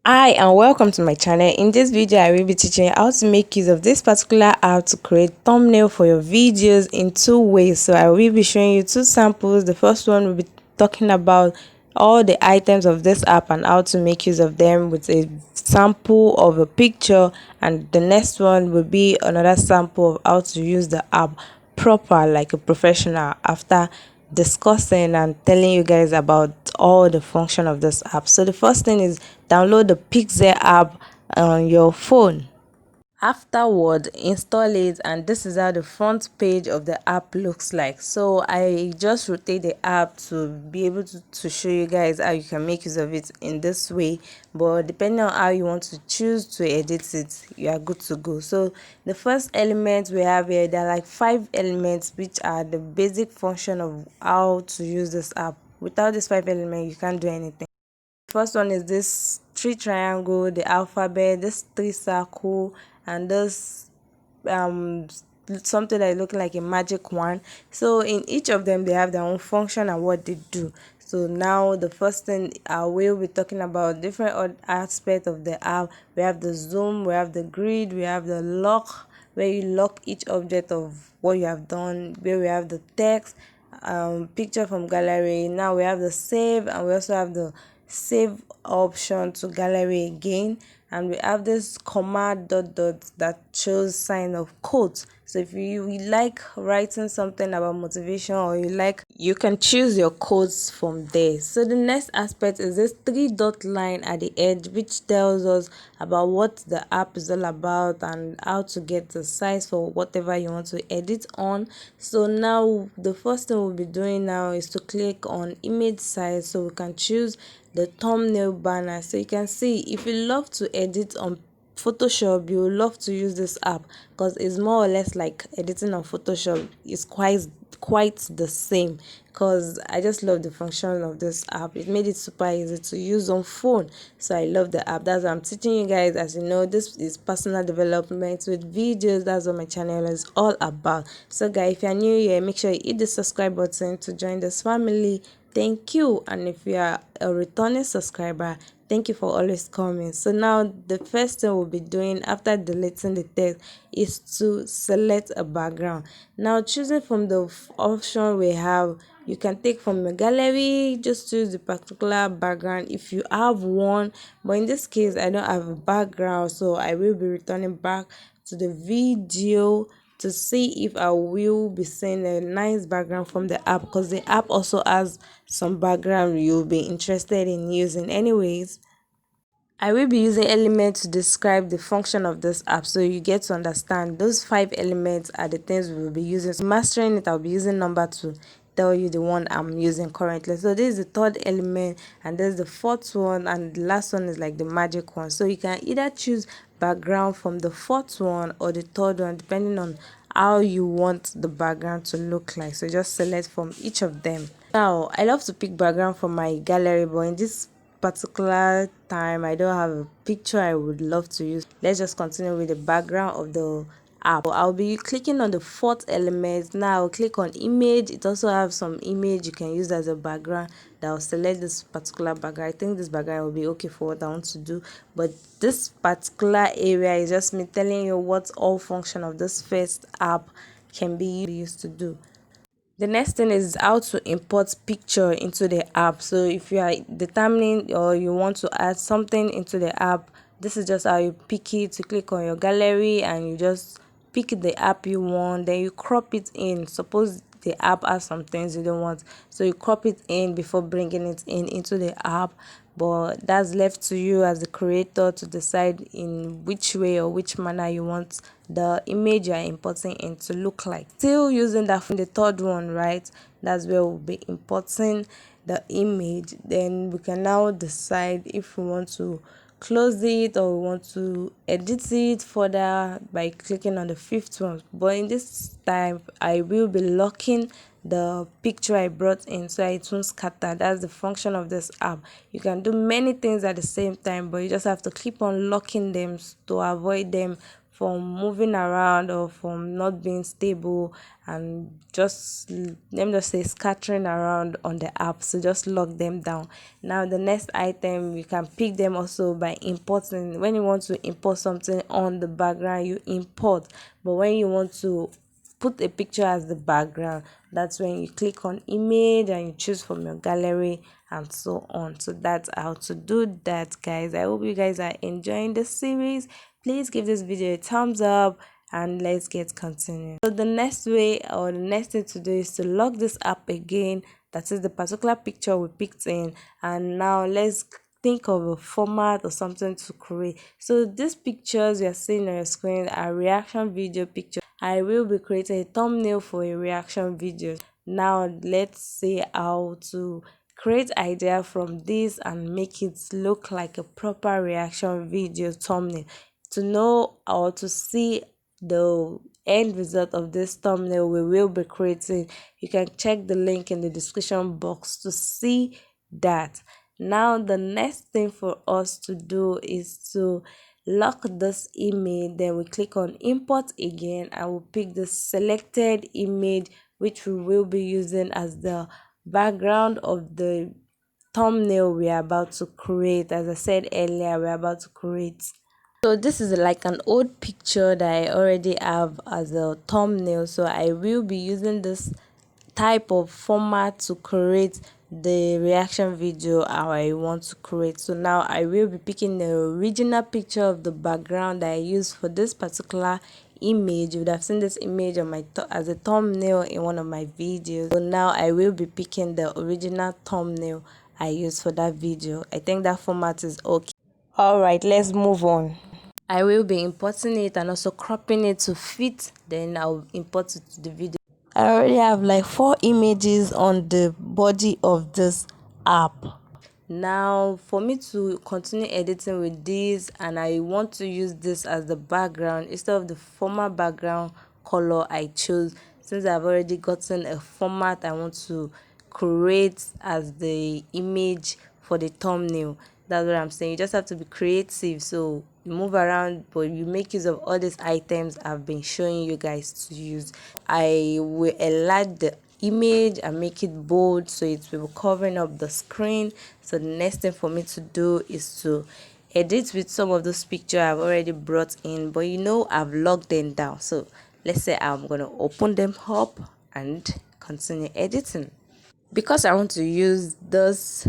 Hi and welcome to my channel. In this video, I will be teaching you how to make use of this particular app to create thumbnail for your videos in two ways. So I will be showing you two samples. The first one will be talking about all the items of this app and how to make use of them with a sample of a picture, and the next one will be another sample of how to use the app proper like a professional after discussing and telling you guys about all the function of this app. So the first thing is download the Pixel app on your phone. Afterward, install it, and this is how the front page of the app looks like. So I just rotate the app to be able to show you guys how you can make use of it in this way, but depending on how you want to choose to edit it, you are good to go. So the first element we have here, there are like 5 elements which are the basic function of how to use this app. Without this 5 elements, you can't do anything. First one is this three triangle, the alphabet, this three circle, and this um something that is looking like a magic wand. So in each of them, they have their own function and what they do. So now the first thing I will be talking about different aspects of the app. We have the zoom, we have the grid, we have the lock, where you lock each object of what you have done, where we have the text, picture from gallery. Now we have the save, and we also have the save option to gallery again, and we have this comma dot dot that shows sign of quote. So if you like writing something about motivation, or you can choose your quotes from there. So the next aspect is this three dot line at the edge, which tells us about what the app is all about and how to get the size for whatever you want to edit on. So now the first thing we'll be doing now is to click on image size, so we can choose the thumbnail banner. So you can see, if you love to edit on Photoshop, you will love to use this app because it's more or less like editing on Photoshop. It's quite the same, because I just love the function of this app. It made it super easy to use on phone, so I love the app. That's what I'm teaching you guys. As you know, this is personal development with videos. That's what my channel is all about. So guys, if you're new here, make sure you hit the subscribe button to join this family. Thank you. And if you are a returning subscriber, thank you for always coming. So now the first thing we'll be doing after deleting the text is to select a background. Now choosing from the option we have, you can take from the gallery, just choose the particular background if you have one, but in this case I don't have a background, so I will be returning back to the video to see if I will be seeing a nice background from the app, because the app also has some background you'll be interested in using anyways. I will be using elements to describe the function of this app, so you get to understand those 5 elements are the things we will be using. So mastering it, I'll be using number to tell you the one I'm using currently. So this is the third element, and there's the fourth one, and the last one is like the magic one. So you can either choose background from the fourth one or the third one, depending on how you want the background to look like. So just select from each of them. Now I love to pick background from my gallery, but in this particular time I don't have a picture I would love to use. Let's just continue with the background of the app. I'll be clicking on the fourth element. Now I'll click on image. It also have some image you can use as a background. That I'll select this particular background. I think this background will be okay for what I want to do, but this particular area is just me telling you what all function of this first app can be used to do. The next thing is how to import picture into the app. So if you are determining or you want to add something into the app, this is just how you pick it. You click on your gallery and you just pick the app you want, then you crop it in. Suppose the app has some things you don't want, so you crop it in before bringing it in into the app, but that's left to you as the creator to decide in which way or which manner you want the image you are importing in to look like. Still using that from the third one, right? That's where we'll be importing the image. Then we can now decide if we want to close it or we want to edit it further by clicking on the fifth one. But in this time I will be locking the picture I brought in so it won't scatter. That's the function of this app. You can do many things at the same time, but you just have to keep on locking them to avoid them from moving around or from not being stable and just, let me just say, scattering around on the app. So just lock them down. Now the next item, you can pick them also by importing. When you want to import something on the background, you import. But when you want to put a picture as the background, that's when you click on image and you choose from your gallery and so on. So that's how to do that, guys. I hope you guys are enjoying the series. Please give this video a thumbs up and let's get continuing. So the next way, or the next thing to do, is to lock this app again. That is the particular picture we picked in, and now let's think of a format or something to create. So these pictures you're seeing on your screen are reaction video pictures. I will be creating a thumbnail for a reaction video. Now let's see how to create idea from this and make it look like a proper reaction video thumbnail. To know or to see the end result of this thumbnail we will be creating, you can check the link in the description box to see that. Now the next thing for us to do is to lock this image. Then we click on import again and we'll pick the selected image which we will be using as the background of the thumbnail we are about to create. As I said earlier, we're about to create. So this is like an old picture that I already have as a thumbnail, so I will be using this type of format to create the reaction video how I want to create. So now I will be picking the original picture of the background that I used for this particular image. You would have seen this image on my as a thumbnail in one of my videos. So now I will be picking the original thumbnail I used for that video. I think that format is okay. All right, let's move on. I will be importing it and also cropping it to fit, then I'll import it to the video. I already have like 4 images on the body of this app. Now for me to continue editing with this, and I want to use this as the background instead of the former background color I chose, since I've already gotten a format I want to create as the image for the thumbnail. That's what I'm saying. You just have to be creative, so you move around but you make use of all these items I've been showing you guys to use. I will enlarge the image and make it bold so it will be covering up the screen. So the next thing for me to do is to edit with some of those pictures I've already brought in, but you know I've locked them down. So let's say I'm gonna open them up and continue editing. Because I want to use this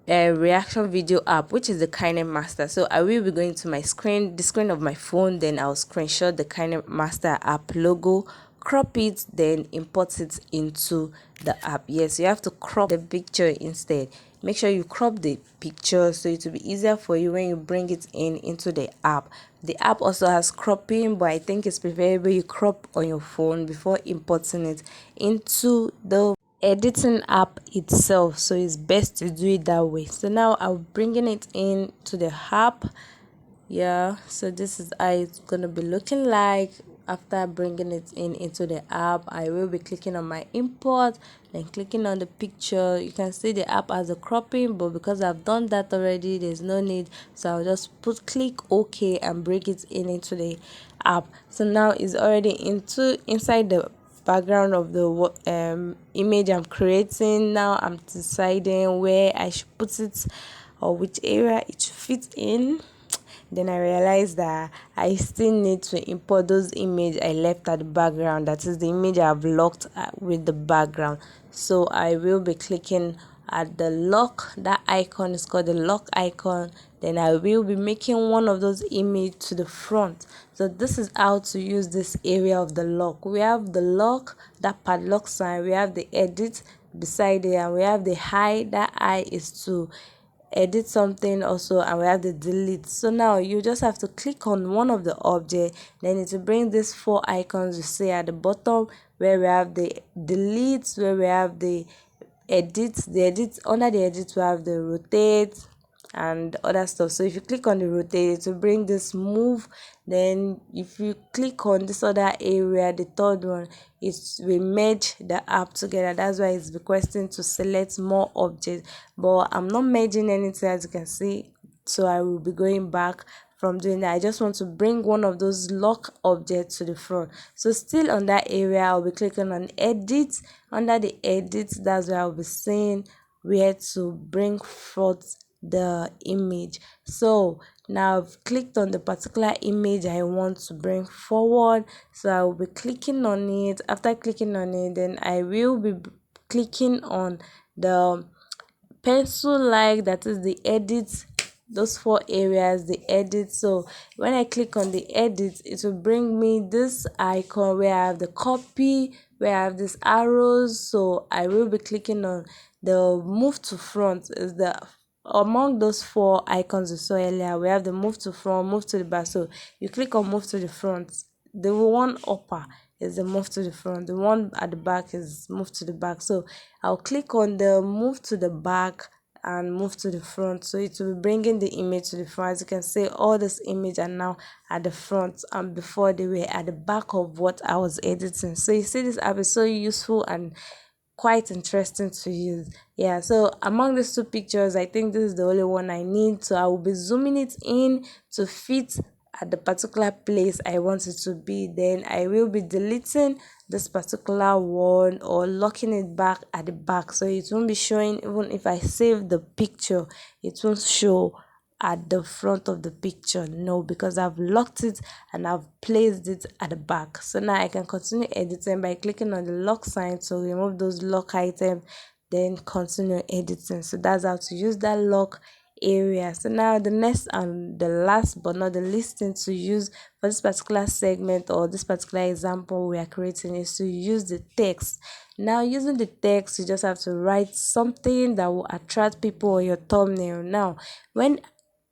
reaction video app, which is the KineMaster, so I will be going to my screen, the screen of my phone, then I'll screenshot the KineMaster app logo, crop it, then import it into the app. Yes, you have to crop the picture instead. Make sure you crop the picture so it will be easier for you when you bring it in into the app. The app also has cropping, but I think it's preferable you crop on your phone before importing it into the editing app itself. So it's best to do it that way. So now I'm bringing it in to the app. Yeah, so this is how it's gonna be looking like after bringing it in into the app. I will be clicking on my import, then clicking on the picture. You can see the app has a cropping, but because I've done that already, there's no need, so I'll just click OK and bring it in into the app. So now it's already inside the background of the image I'm creating. Now I'm deciding where I should put it or which area it should fit in. Then I realized that I still need to import those images I left at the background. That is the image I've locked with the background. So I will be clicking at the lock, that icon is called the lock icon. Then I will be making one of those images to the front. So this is how to use this area of the lock. We have the lock, that padlock sign, we have the edit beside it, and we have the hide. That I is to edit something also, and we have the delete. So now you just have to click on one of the object, then it will bring these 4 icons you see at the bottom, where we have the delete, where we have the edit. Under the edit we have the rotate and other stuff. So if you click on the rotate, it will bring this move. Then if you click on this other area, the third one, it will merge the app together. That's why it's requesting to select more objects, but I'm not merging anything, as you can see. so I will be going back from doing that. I just want to bring one of those lock objects to the front. So still on that area, I'll be clicking on edit. Under the edit, that's where I'll be saying where to bring forth the image. So now I've clicked on the particular image I want to bring forward, so I will be clicking on it. After clicking on it, then I will be clicking on the pencil like, that is the edit, those four areas, the edit. So when I click on the edit, it will bring me this icon where I have the copy, where I have these arrows. So I will be clicking on the move to front. Is the among those four icons you saw earlier, we have the move to front, move to the back. So you click on move to the front. The one upper is the move to the front, the one at the back is move to the back. So I'll click on the move to the back and move to the front, so it will be bringing the image to the front. As you can see, all this image are now at the front, and before they were at the back of what I was editing. So you see, this app is so useful and quite interesting to use. Yeah, so among these two pictures, I think this is the only one I need, so I will be zooming it in to fit at the particular place I want it to be. Then I will be deleting this particular one or locking it back at the back, so it won't be showing. Even if I save the picture, it won't show at the front of the picture, no, because I've locked it and I've placed it at the back. So now I can continue editing by clicking on the lock sign to remove those lock items, then continue editing. So that's how to use that lock area. So now the next and the last but not the least thing to use for this particular segment or this particular example we are creating is to use the text. Now using the text, you just have to write something that will attract people on your thumbnail. Now when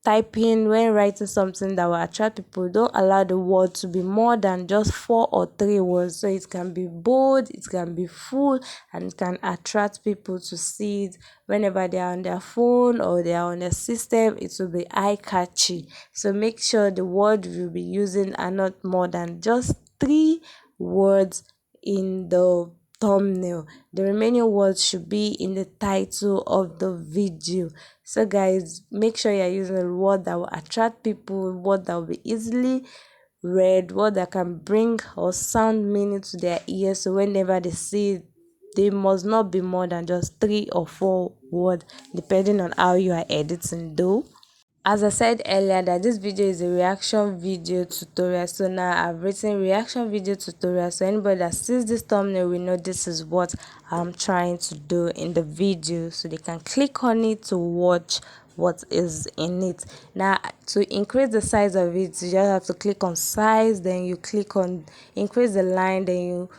writing something that will attract people, don't allow the word to be more than just 4 or 3 words. So it can be bold, it can be full, and it can attract people to see it whenever they are on their phone or they are on their system. It will be eye catchy. So make sure the word you'll be using are not more than just 3 words in the thumbnail. The remaining words should be in the title of the video. So guys, make sure you're using a word that will attract people, word that will be easily read, word that can bring or sound meaning to their ears, so whenever they see it, they must not be more than just 3 or 4 words, depending on how you are editing though. As I said earlier, that this video is a reaction video tutorial, so now I've written reaction video tutorial, so anybody that sees this thumbnail will know this is what I'm trying to do in the video, so they can click on it to watch what is in it. Now to increase the size of it, you just have to click on size, then you click on increase the line, then you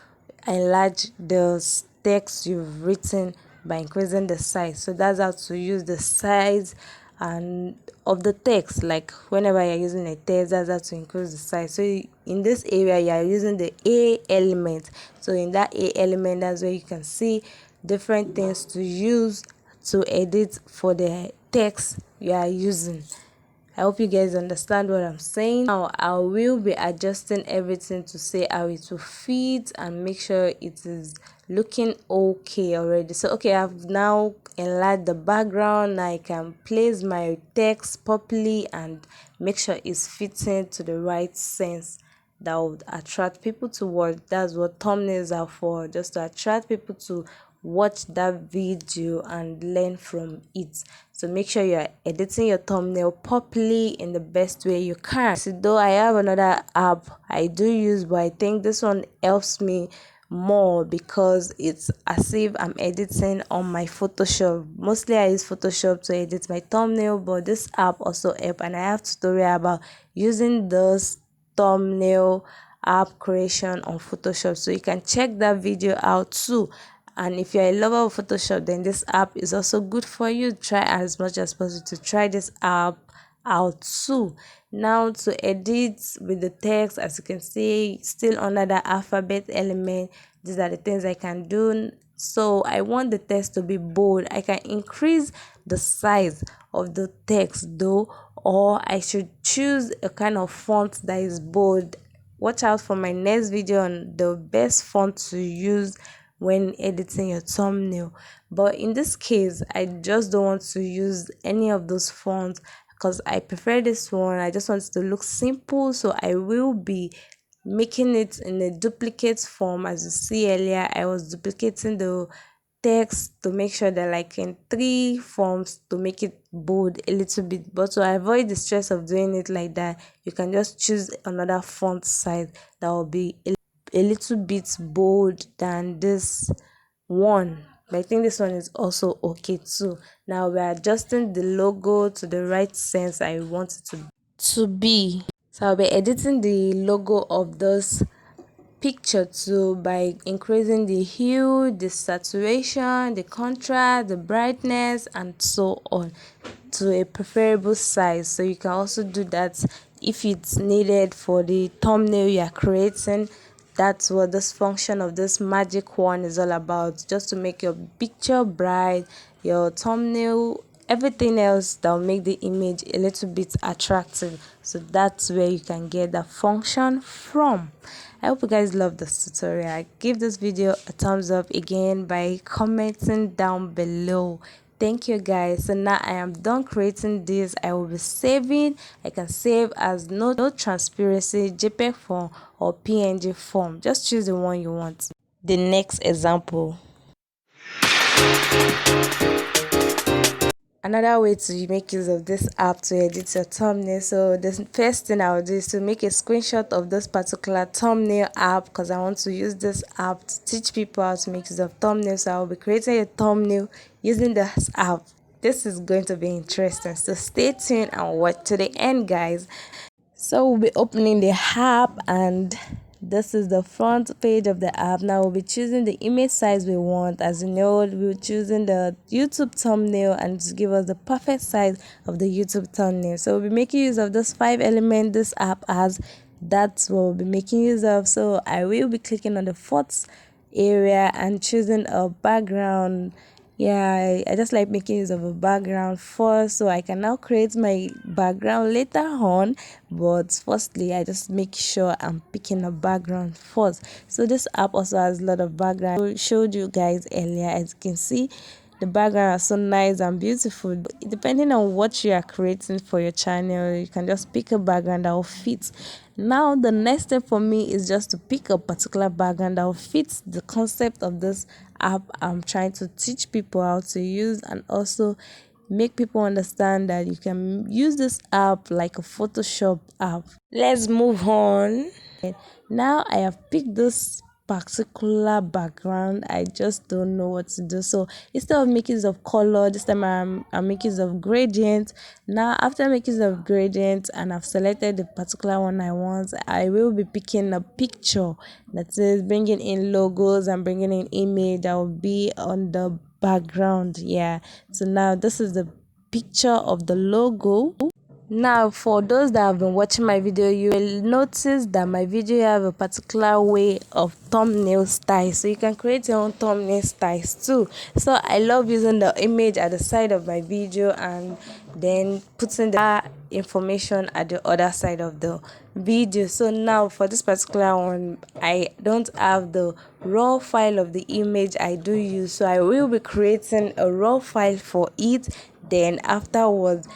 enlarge the text you've written by increasing the size. So that's how to use the size and of the text. Like whenever you're using a text, that's how to increase the size. So in this area, you're using the A element. So in that A element, that's where you can see different things to use to edit for the text you are using. I hope you guys understand what I'm saying. Now I will be adjusting everything to see how it will fit and make sure it is looking okay already. So okay, I've now enlarged the background. Now I can place my text properly and make sure it's fitting to the right sense that would attract people to watch. That's what thumbnails are for, just to attract people to watch that video and learn from it. So make sure you're editing your thumbnail properly in the best way you can. So though I have another app I do use, but I think this one helps me more because it's as if I'm editing on my Photoshop. Mostly I use Photoshop to edit my thumbnail, but this app also help, and I have tutorial about using those thumbnail app creation on Photoshop, so you can check that video out too. And if you're a lover of Photoshop, then this app is also good for you. Try as much as possible to try this app out too. Now to edit with the text, as you can see, still under the alphabet element, these are the things I can do. So I want the text to be bold. I can increase the size of the text though, or I should choose a kind of font that is bold. Watch out for my next video on the best font to use when editing your thumbnail. But in this case, I just don't want to use any of those fonts. because I prefer this one. I just want it to look simple, so I will be making it in a duplicate form. As you see earlier, I was duplicating the text to make sure that like in three forms to make it bold a little bit, but to avoid the stress of doing it like that, you can just choose another font size that will be a little bit bold than this one. But I think this one is also okay too. Now we're adjusting the logo to the right sense I want it to be. So I'll be editing the logo of this picture too by increasing the hue, the saturation, the contrast, the brightness, and so on to a preferable size. So you can also do that if it's needed for the thumbnail you are creating. That's what this function of this magic wand is all about, just to make your picture bright, your thumbnail, everything else that will make the image a little bit attractive. So that's where you can get the function from. I hope you guys love this tutorial. Give this video a thumbs up again by commenting down below. Thank you guys. So now I am done creating this. I will be saving. I can save as no transparency, JPEG form or PNG form. Just choose the one you want. The next example. Another way to make use of this app to edit your thumbnail. So the first thing I will do is to make a screenshot of this particular thumbnail app, because I want to use this app to teach people how to make use of thumbnails. So I will be creating a thumbnail using this app. This is going to be interesting, so stay tuned and watch to the end, guys. So we'll be opening the app, and this is the front page of the app. Now we'll be choosing the image size we want. As you know, we're choosing the YouTube thumbnail and to give us the perfect size of the YouTube thumbnail. So we'll be making use of this 5 element this app has. That's what we'll be making use of. So I will be clicking on the fourth area and choosing a background. Yeah, I just like making use of a background first, so I can now create my background later on. But firstly, I just make sure I'm picking a background first. So this app also has a lot of background. I showed you guys earlier. As you can see, the background are so nice and beautiful. Depending on what you are creating for your channel, you can just pick a background that will fit. Now the next step for me is just to pick a particular background that will fit the concept of this app I'm trying to teach people how to use, and also make people understand that you can use this app like a Photoshop app. Let's move on. Now I have picked this particular background. I just don't know what to do, so instead of making use of color, this time I'm making use of gradient. Now after making use of gradient and I've selected the particular one I want, I will be picking a picture that is bringing in logos and bringing in image that will be on the background. Yeah, so now this is the picture of the logo. Now for those that have been watching my video, you will notice that my video have a particular way of thumbnail style, so you can create your own thumbnail styles too. So I love using the image at the side of my video and then putting the information at the other side of the video. So now for this particular one, I don't have the raw file of the image I do use, so I will be creating a raw file for it, then afterwards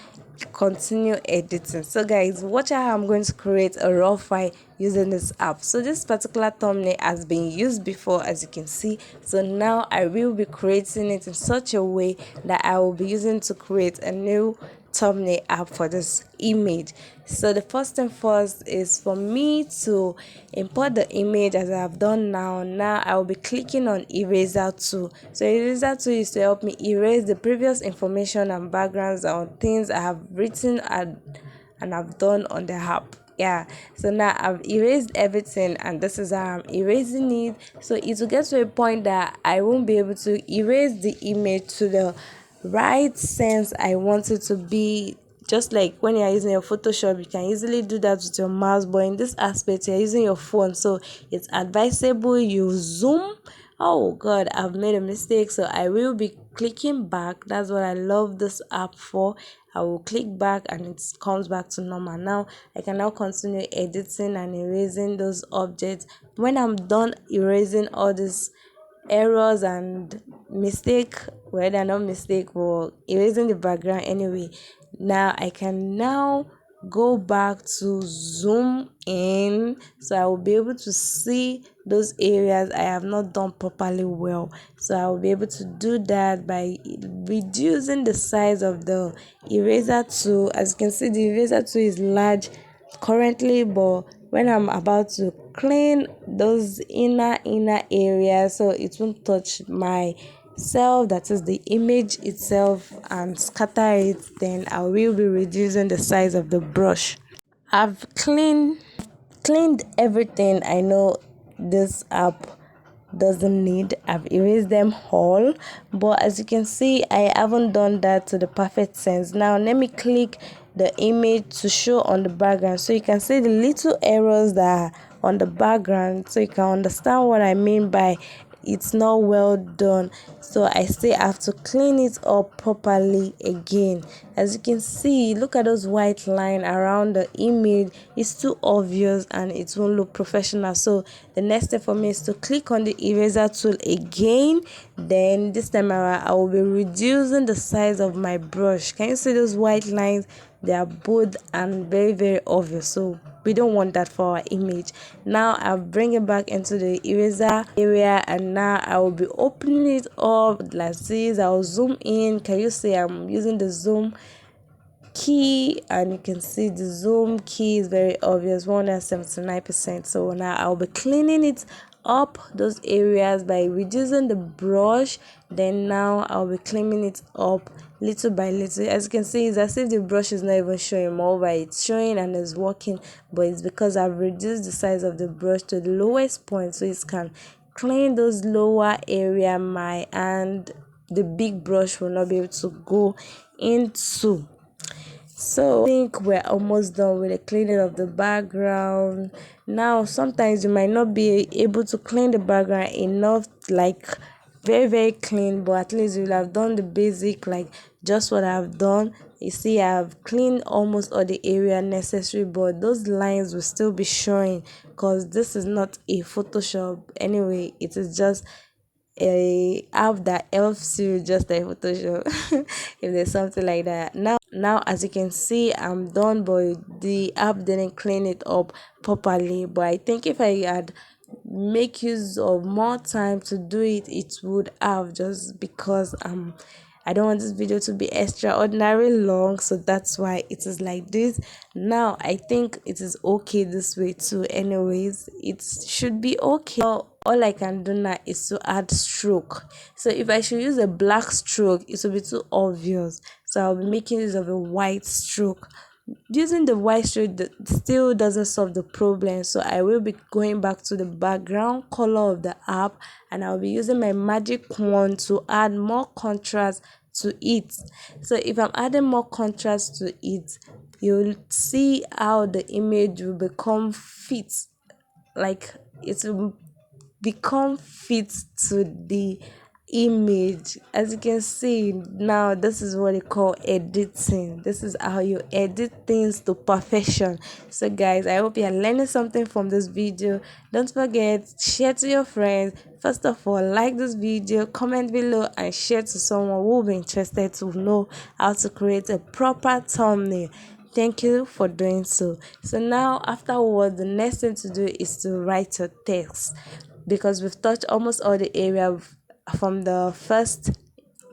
continue editing. So guys, watch how I'm going to create a raw file using this app. So this particular thumbnail has been used before, as you can see. So now I will be creating it in such a way that I will be using to create a new thumbnail app for this image. So the first thing first is for me to import the image, as I have done now. Now I will be clicking on eraser tool. So eraser tool is to help me erase the previous information and backgrounds on things I have written and I've done on the app. Yeah, so now I've erased everything, and this is how I'm erasing it. So it will get to a point that I won't be able to erase the image to the right sense I want it to be. Just like when you're using your Photoshop, you can easily do that with your mouse, but in this aspect you're using your phone, so it's advisable you zoom. Oh god, I've made a mistake, so I will be clicking back. That's what I love this app for. I will click back and it comes back to normal. Now I can now continue editing and erasing those objects. When I'm done erasing all these errors and mistake, well, they're not mistake, but erasing the background anyway, Now I can now go back to zoom in, so I will be able to see those areas I have not done properly well. So I will be able to do that by reducing the size of the eraser tool. As you can see, the eraser tool is large currently, but when I'm about to clean those inner areas so it won't touch my self, that is the image itself, and scatter it, then I will be reducing the size of the brush. I've cleaned everything I know this app doesn't need. I've erased them all, but as you can see, I haven't done that to the perfect sense. Now let me click the image to show on the background, so you can see the little errors that are on the background, so you can understand what I mean by it's not well done. So I still have to clean it up properly again. As you can see, look at those white line around the image. It's too obvious and it won't look professional. So the next step for me is to click on the eraser tool again. Then this time around, I will be reducing the size of my brush. Can you see those white lines? They are bold and very obvious, so we don't want that for our image. Now I'll bring it back into the eraser area, and now I will be opening it up like this. I'll zoom in. Can you see I'm using the zoom key, and you can see the zoom key is very obvious, 179%. So now I'll be cleaning it up those areas by reducing the brush. Then now I'll be cleaning it up little by little. As you can see, it's as if the brush is not even showing more, but it's showing and it's working, but it's because I've reduced the size of the brush to the lowest point so it can clean those lower area my and the big brush will not be able to go into. So I think we're almost done with the cleaning of the background. Now sometimes you might not be able to clean the background enough, like very clean, but at least you'll have done the basic, like just what I've done. You see, I've cleaned almost all the area necessary, but those lines will still be showing because this is not a Photoshop anyway. It is just a app that helps you just like Photoshop if there's something like that. Now as you can see, I'm done, but the app didn't clean it up properly. But I think if I had make use of more time to do it, it would have, just because I don't want this video to be extraordinary long, so that's why it is like this. Now I think it is okay this way too. Anyways, it should be okay. Now, all I can do now is to add stroke. So if I should use a black stroke, it will be too obvious. So I'll be making use of a white stroke. Using the white stroke still doesn't solve the problem, so I will be going back to the background color of the app, and I'll be using my magic wand to add more contrast to it. So if I'm adding more contrast to it, you'll see how the image will become fit, like it will become fit to the image. As you can see now, this is what they call editing. This is how you edit things to perfection. So guys, I hope you are learning something from this video. Don't forget, share to your friends. First of all, like this video, comment below, and share to someone who will be interested to know how to create a proper thumbnail. Thank you for doing so. So now afterwards, the next thing to do is to write your text, because we've touched almost all the area from the first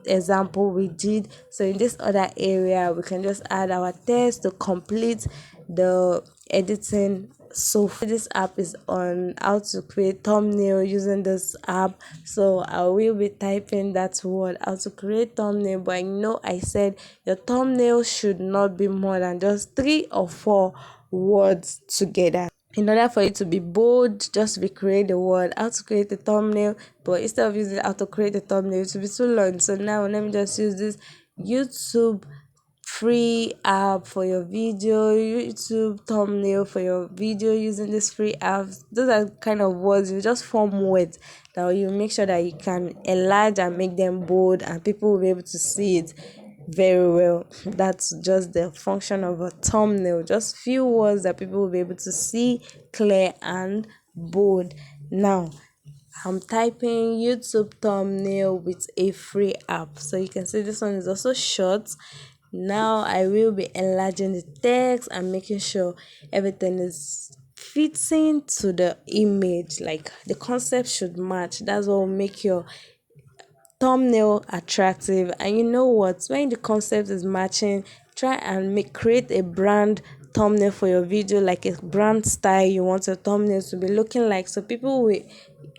example we did. So in this other area, we can just add our text to complete the editing. So this app is on how to create thumbnail using this app. So I will be typing that word, how to create thumbnail, but I know I said your thumbnail should not be more than just 3 or 4 words together. In order for it to be bold, just recreate the word, how to create a thumbnail, but instead of using how to create a thumbnail, it will be too long. So now let me just use this YouTube free app for your video, YouTube thumbnail for your video using this free app. Those are kind of words, you just form words that you make sure that you can enlarge and make them bold, and people will be able to see it very well. That's just the function of a thumbnail, just few words that people will be able to see clear and bold. Now I'm typing YouTube thumbnail with a free app, so you can see this one is also short. Now I will be enlarging the text and making sure everything is fitting to the image. Like the concept should match. That's what will make your thumbnail attractive. And you know what, when the concept is matching, try and create a brand thumbnail for your video, like a brand style you want your thumbnail to be looking like, so people will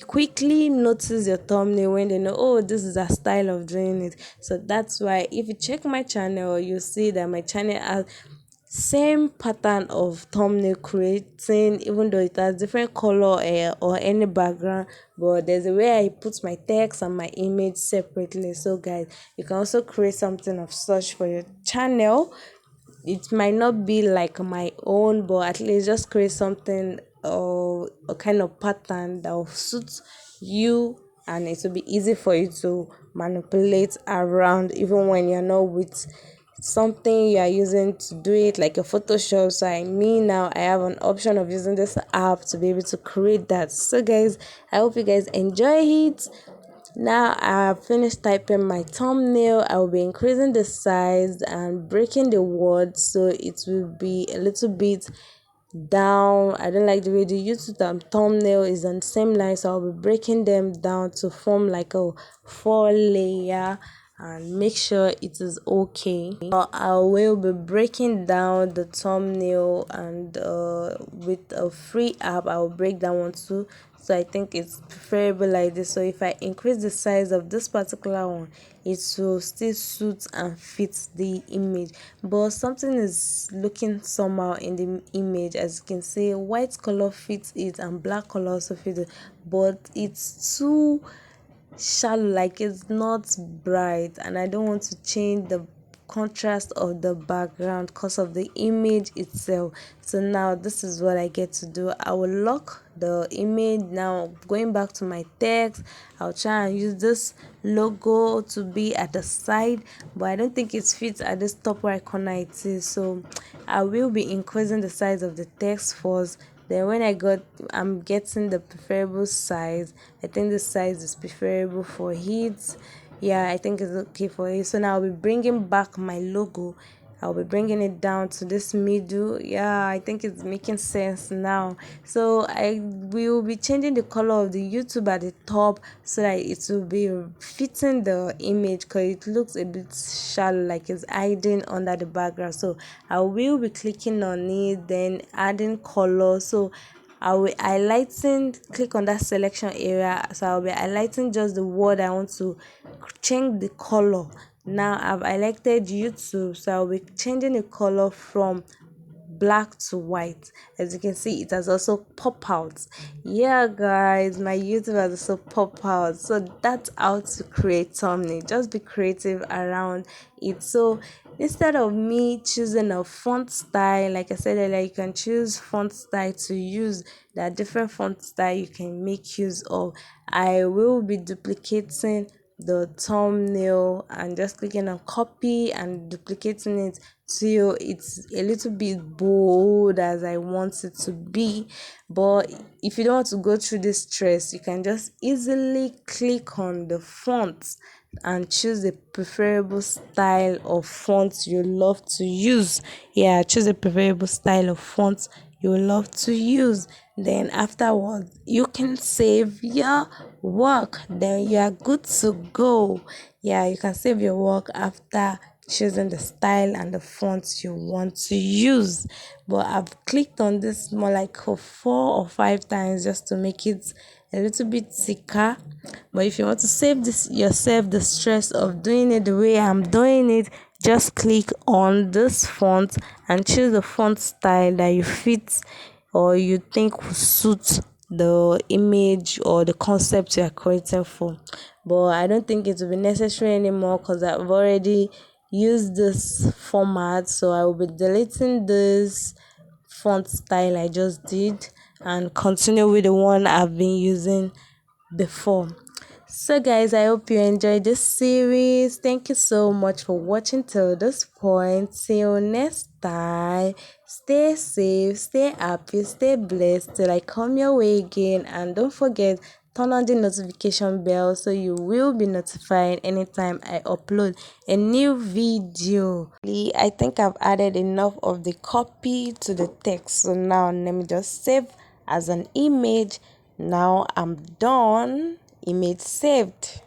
quickly notice your thumbnail when they know, oh, this is a style of doing it. So that's why if you check my channel, you see that my channel has same pattern of thumbnail creating, even though it has different color or any background, but there's a way I put my text and my image separately. So guys, you can also create something of such for your channel. It might not be like my own, but at least just create something or a kind of pattern that will suit you, and it will be easy for you to manipulate around even when you're not with something you are using to do it, like a Photoshop. So now I have an option of using this app to be able to create that. So guys, I hope you guys enjoy it. Now I've finished typing my thumbnail. I will be increasing the size and breaking the words so it will be a little bit down. I don't like the way the YouTube thumbnail is on the same line, so I'll be breaking them down to form like a 4 layer and make sure it is okay. I will be breaking down the thumbnail, and with a free app I will break that one too. So I think it's preferable like this. So if I increase the size of this particular one, it will still suit and fit the image, but something is looking somehow in the image. As you can see, white color fits it and black color also fits it, but it's too shallow, like it's not bright, and I don't want to change the contrast of the background because of the image itself. So now this is what I get to do. I will lock the image. Now going back to my text, I'll try and use this logo to be at the side, but I don't think it fits at this top right corner it is. So I will be increasing the size of the text first. Then when I'm getting the preferable size. I think the size is preferable for it. Yeah, I think it's okay for it. So now I'll be bringing back my logo. I'll be bringing it down to this middle. Yeah, I think it's making sense now. So I will be changing the color of the YouTube at the top so that it will be fitting the image, because it looks a bit shallow, like it's hiding under the background. So I will be clicking on it, then adding color. So I will click on that selection area. So I'll be highlighting just the word I want to change the color. Now I've highlighted YouTube, so I'll be changing the color from black to white. As you can see, it has also pop out. Yeah guys, my YouTube has also pop out. So that's how to create thumbnail. Just be creative around it. So instead of me choosing a font style, like I said earlier, you can choose font style to use. There are different font style you can make use of. I will be duplicating the thumbnail and just clicking on copy and duplicating it till it's a little bit bold as I want it to be. But if you don't want to go through this stress, you can just easily click on the font and choose a preferable style of font you love to use. Yeah, choose a preferable style of font you love to use. Then afterwards, you can save your work. Then you are good to go. Yeah, you can save your work after choosing the style and the fonts you want to use. But I've clicked on this more like 4 or 5 times just to make it a little bit thicker. But if you want to save this yourself the stress of doing it the way I'm doing it, just click on this font and choose the font style that you fit or you think will suit the image or the concept you are creating for. But I don't think it will be necessary anymore because I've already used this format. So I will be deleting this font style I just did and continue with the one I've been using before. So guys, I hope you enjoyed this series. Thank you so much for watching till this point. Till next time, stay safe, stay happy, stay blessed till I come your way again, and don't forget turn on the notification bell so you will be notified anytime I upload a new video. I think I've added enough of the copy to the text, so now let me just save as an image. Now I'm done. Image saved.